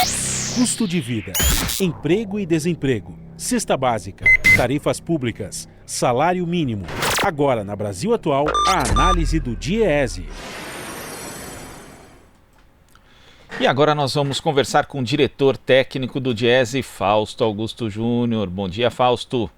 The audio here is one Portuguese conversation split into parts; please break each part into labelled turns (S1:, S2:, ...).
S1: Custo de vida, emprego e desemprego, cesta básica, tarifas públicas, salário mínimo. Agora, na Brasil Atual, a análise do DIEESE.
S2: E agora nós vamos conversar com o diretor técnico do DIEESE, Fausto Augusto Júnior. Bom dia, Fausto.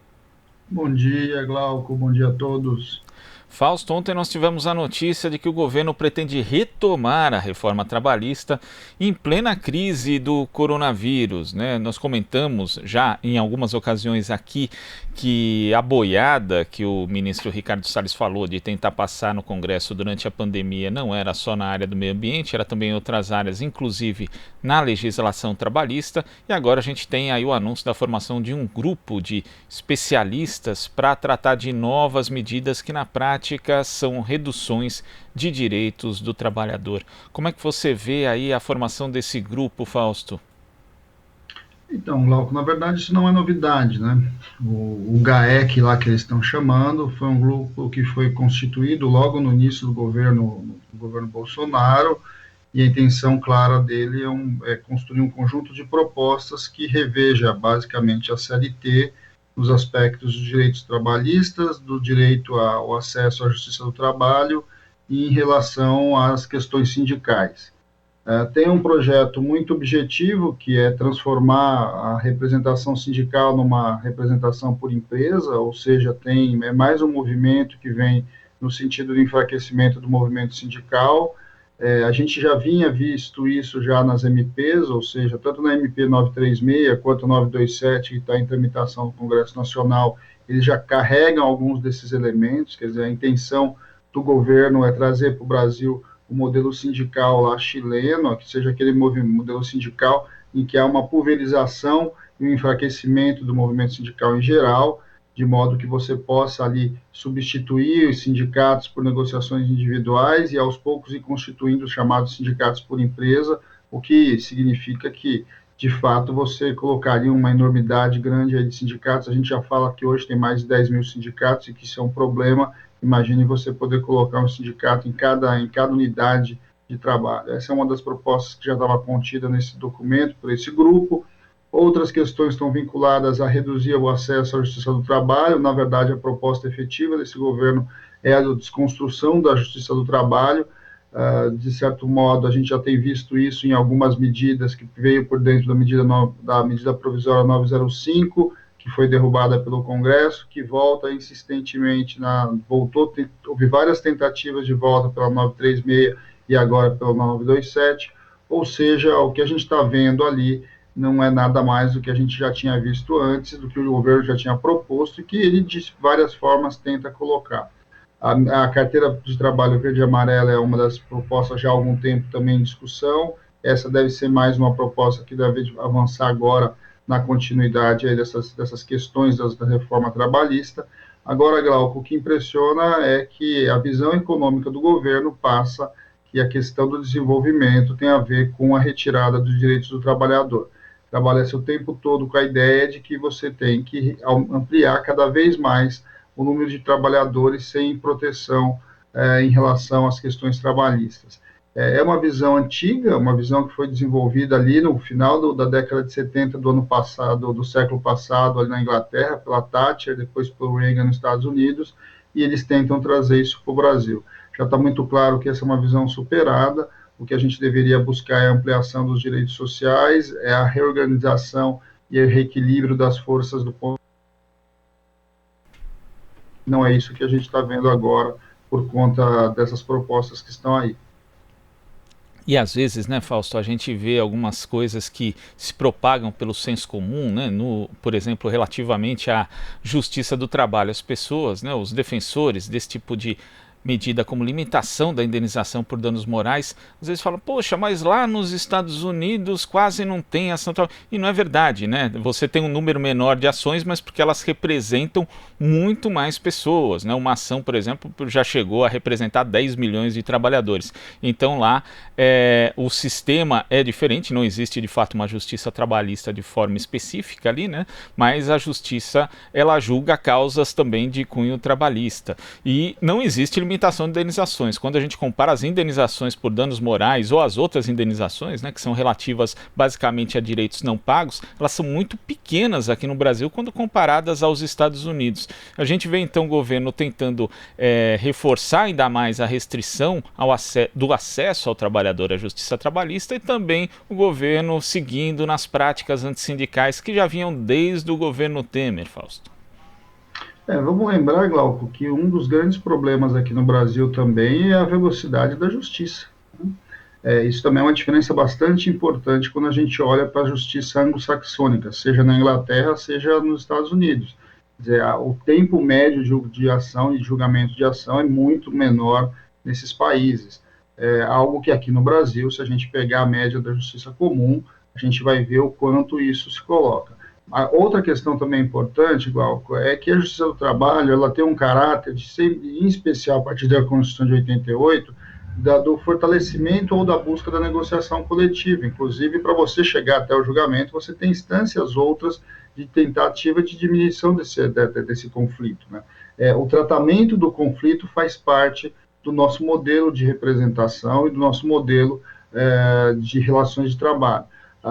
S3: Bom dia, Glauco. Bom dia a todos.
S2: Fausto, ontem nós tivemos a notícia de que o governo pretende retomar a reforma trabalhista em plena crise do coronavírus, né? Nós comentamos já em algumas ocasiões aqui que a boiada que o ministro Ricardo Salles falou de tentar passar no Congresso durante a pandemia não era só na área do meio ambiente, era também em outras áreas, inclusive na legislação trabalhista. E agora a gente tem aí o anúncio da formação de um grupo de especialistas para tratar de novas medidas que na prática são reduções de direitos do trabalhador. Como é que você vê aí a formação desse grupo, Fausto?
S3: Então, Glauco, na verdade isso não é novidade, né? O GAEC lá que eles estão chamando foi um grupo que foi constituído logo no início do governo Bolsonaro, e a intenção clara dele é construir um conjunto de propostas que reveja basicamente a CLT nos aspectos dos direitos trabalhistas, do direito ao acesso à justiça do trabalho e em relação às questões sindicais. Tem um projeto muito objetivo, que é transformar a representação sindical numa representação por empresa, ou seja, é mais um movimento que vem no sentido do enfraquecimento do movimento sindical. A gente já vinha visto isso já nas MPs, ou seja, tanto na MP 936 quanto 927, que está em tramitação no Congresso Nacional, eles já carregam alguns desses elementos. Quer dizer, a intenção do governo é trazer para o Brasil o modelo sindical lá chileno, que seja aquele modelo sindical em que há uma pulverização e um enfraquecimento do movimento sindical em geral, de modo que você possa ali substituir os sindicatos por negociações individuais e aos poucos ir constituindo os chamados sindicatos por empresa, o que significa que, de fato, você colocaria uma enormidade grande aí de sindicatos. A gente já fala que hoje tem mais de 10 mil sindicatos e que isso é um problema. Imagine você poder colocar um sindicato em cada unidade de trabalho. Essa é uma das propostas que já estava contida nesse documento, por esse grupo. Outras questões estão vinculadas a reduzir o acesso à justiça do trabalho. Na verdade, a proposta efetiva desse governo é a de desconstrução da justiça do trabalho. De certo modo, a gente já tem visto isso em algumas medidas que veio por dentro da medida provisória 905, que foi derrubada pelo Congresso, que volta insistentemente, houve várias tentativas de volta pela 936 e agora pela 927, ou seja, o que a gente está vendo ali não é nada mais do que a gente já tinha visto antes, do que o governo já tinha proposto e que ele, de várias formas, tenta colocar. A carteira de trabalho verde e amarela é uma das propostas já há algum tempo também em discussão. Essa deve ser mais uma proposta que deve avançar agora na continuidade aí dessas questões da reforma trabalhista. Agora, Glauco, o que impressiona é que a visão econômica do governo passa que a questão do desenvolvimento tem a ver com a retirada dos direitos do trabalhador. Trabalha-se o tempo todo com a ideia de que você tem que ampliar cada vez mais o número de trabalhadores sem proteção em relação às questões trabalhistas. É uma visão antiga, uma visão que foi desenvolvida ali no final da década de 70 do ano passado, do século passado, ali na Inglaterra, pela Thatcher, depois pelo Reagan nos Estados Unidos, e eles tentam trazer isso para o Brasil. Já está muito claro que essa é uma visão superada. O que a gente deveria buscar é a ampliação dos direitos sociais, é a reorganização e o reequilíbrio das forças do povo. Não é isso que a gente está vendo agora por conta dessas propostas que estão aí.
S2: E às vezes, né, Fausto, a gente vê algumas coisas que se propagam pelo senso comum, né, por exemplo, relativamente à justiça do trabalho. As pessoas, né, os defensores desse tipo de medida como limitação da indenização por danos morais, às vezes falam, poxa, mas lá nos Estados Unidos quase não tem ação tal. E não é verdade, né? Você tem um número menor de ações, mas porque elas representam muito mais pessoas, né? Uma ação, por exemplo, já chegou a representar 10 milhões de trabalhadores. Então lá o sistema é diferente, não existe de fato uma justiça trabalhista de forma específica ali, né? Mas a justiça, ela julga causas também de cunho trabalhista. E não existe limitação limitação de indenizações. Quando a gente compara as indenizações por danos morais ou as outras indenizações, né, que são relativas basicamente a direitos não pagos, elas são muito pequenas aqui no Brasil quando comparadas aos Estados Unidos. A gente vê então o governo tentando reforçar ainda mais a restrição do acesso ao trabalhador à justiça trabalhista e também o governo seguindo nas práticas antissindicais que já vinham desde o governo Temer, Fausto.
S3: Vamos lembrar, Glauco, que um dos grandes problemas aqui no Brasil também é a velocidade da justiça. Isso também é uma diferença bastante importante quando a gente olha para a justiça anglo-saxônica, seja na Inglaterra, seja nos Estados Unidos. Quer dizer, o tempo médio de ação e de julgamento de ação é muito menor nesses países. Algo que aqui no Brasil, se a gente pegar a média da justiça comum, a gente vai ver o quanto isso se coloca. A outra questão também importante, Glauco, é que a Justiça do Trabalho ela tem um caráter, em especial a partir da Constituição de 88, do fortalecimento ou da busca da negociação coletiva. Inclusive, para você chegar até o julgamento, você tem instâncias outras de tentativa de diminuição desse conflito, né? O tratamento do conflito faz parte do nosso modelo de representação e do nosso modelo de relações de trabalho.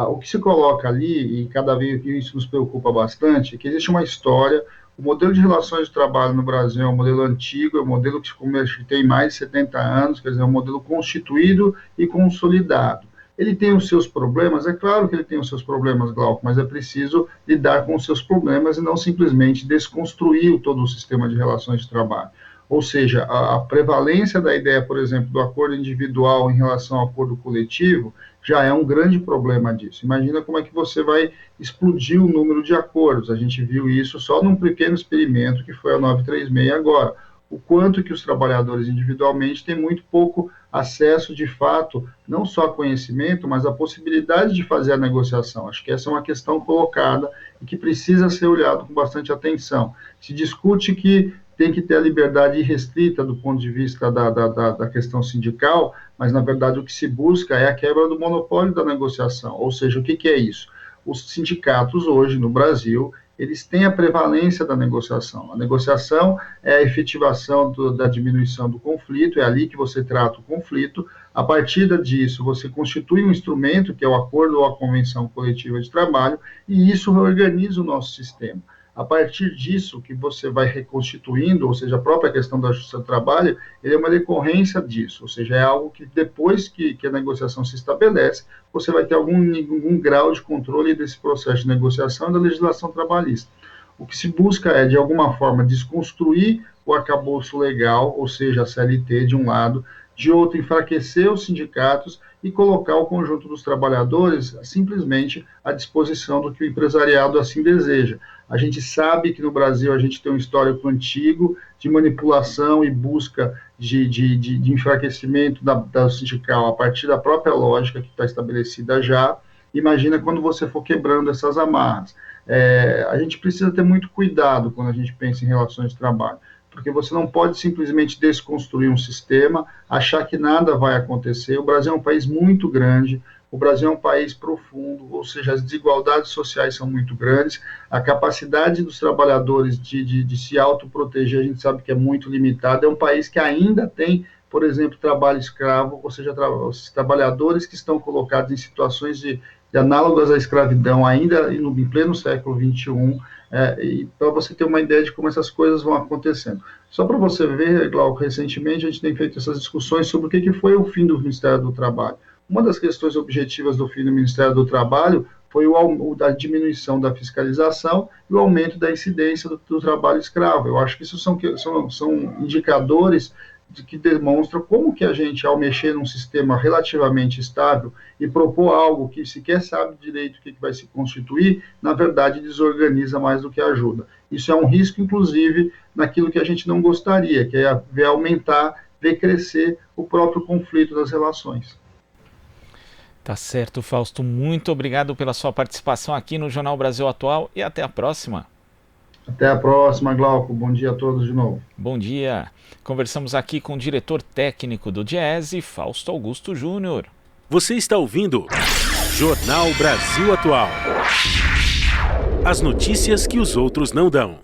S3: O que se coloca ali, e cada vez isso nos preocupa bastante, é que existe uma história. O modelo de relações de trabalho no Brasil é um modelo antigo, é um modelo que tem mais de 70 anos, quer dizer, é um modelo constituído e consolidado. Ele tem os seus problemas, é claro que ele tem os seus problemas, Glauco, mas é preciso lidar com os seus problemas e não simplesmente desconstruir todo o sistema de relações de trabalho. Ou seja, a prevalência da ideia, por exemplo, do acordo individual em relação ao acordo coletivo já é um grande problema disso. Imagina como é que você vai explodir o número de acordos. A gente viu isso só num pequeno experimento que foi a 936 agora. O quanto que os trabalhadores individualmente têm muito pouco acesso, de fato, não só a conhecimento, mas a possibilidade de fazer a negociação. Acho que essa é uma questão colocada e que precisa ser olhado com bastante atenção. Se discute que tem que ter a liberdade irrestrita do ponto de vista da questão sindical, mas, na verdade, o que se busca é a quebra do monopólio da negociação. Ou seja, o que é isso? Os sindicatos hoje, no Brasil, eles têm a prevalência da negociação. A negociação é a efetivação da diminuição do conflito, é ali que você trata o conflito. A partir disso, você constitui um instrumento, que é o acordo ou a convenção coletiva de trabalho, e isso reorganiza o nosso sistema. A partir disso que você vai reconstituindo, ou seja, a própria questão da justiça do trabalho, ele é uma decorrência disso, ou seja, é algo que depois que a negociação se estabelece, você vai ter algum grau de controle desse processo de negociação e da legislação trabalhista. O que se busca é, de alguma forma, desconstruir o arcabouço legal, ou seja, a CLT de um lado, de outro, enfraquecer os sindicatos e colocar o conjunto dos trabalhadores simplesmente à disposição do que o empresariado assim deseja. A gente sabe que no Brasil a gente tem um histórico antigo de manipulação e busca de enfraquecimento da sindical a partir da própria lógica que está estabelecida já. Imagina quando você for quebrando essas amarras. A gente precisa ter muito cuidado quando a gente pensa em relações de trabalho, porque você não pode simplesmente desconstruir um sistema, achar que nada vai acontecer. O Brasil é um país muito grande, o Brasil é um país profundo, ou seja, as desigualdades sociais são muito grandes, a capacidade dos trabalhadores de se autoproteger, a gente sabe que é muito limitada. É um país que ainda tem, por exemplo, trabalho escravo, ou seja, os trabalhadores que estão colocados em situações de análogas à escravidão ainda em pleno século XXI, e para você ter uma ideia de como essas coisas vão acontecendo. Só para você ver, Glauco, recentemente a gente tem feito essas discussões sobre o que foi o fim do Ministério do Trabalho. Uma das questões objetivas do fim do Ministério do Trabalho foi a diminuição da fiscalização e o aumento da incidência do trabalho escravo. Eu acho que isso são indicadores que demonstram como que a gente, ao mexer num sistema relativamente estável e propor algo que sequer sabe direito o que vai se constituir, na verdade desorganiza mais do que ajuda. Isso é um risco, inclusive, naquilo que a gente não gostaria, que é ver aumentar, ver crescer o próprio conflito das relações.
S2: Tá certo, Fausto. Muito obrigado pela sua participação aqui no Jornal Brasil Atual e até a próxima.
S3: Até a próxima, Glauco. Bom dia a todos de novo.
S2: Bom dia. Conversamos aqui com o diretor técnico do Diese, Fausto Augusto Júnior.
S1: Você está ouvindo Jornal Brasil Atual. As notícias que os outros não dão.